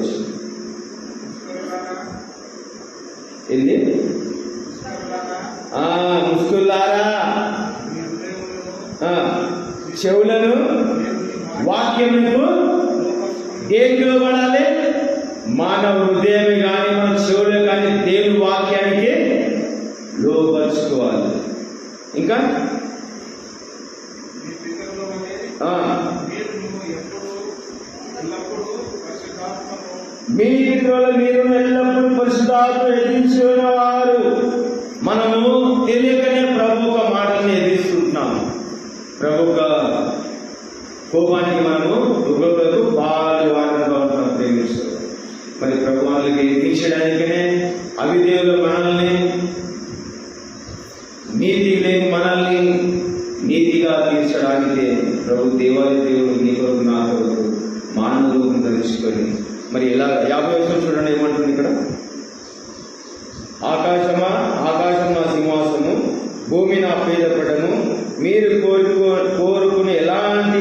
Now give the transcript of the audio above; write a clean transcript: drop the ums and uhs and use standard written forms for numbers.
వచ్చి ఏంది? ముస్కుల్లారా చెవులను వాక్యములకు దేనికి లోబడాలి? మానవ హృదయం కానీ మన చెవులు కానీ దేవుని వాక్యానికి లోపరుచుకోవాలి. ఇంకా మీ పితరులు మీరు ఎల్లప్పుడూ పరిశుద్ధాత్మ ఎదిరించిన వారు. మనము తెలియకనే ప్రభు ఒక మాటని ఎదిరిస్తున్నాము. ప్రభు కోపానికి మనము ఉగ్రతకు బాగా వాడిన ప్రేమిస్తాం. మరి ప్రభు వాళ్ళకి ఎదిరించడానికనే అవిధేయులు మనల్ని, నీతి లేని మనల్ని నీతిగా తీర్చడానికి ప్రభు దేవాది దేవుడు నీ కొరకు నా కొరకు మానవ రూపం ధరించుకొని మరి ఎలా 50 వర్షం చూడండి ఏమంటుంది ఇక్కడ? ఆకాశం నా సింహాసము, భూమి నా పేదపడము, మీరు కోరుకునే ఎలాంటి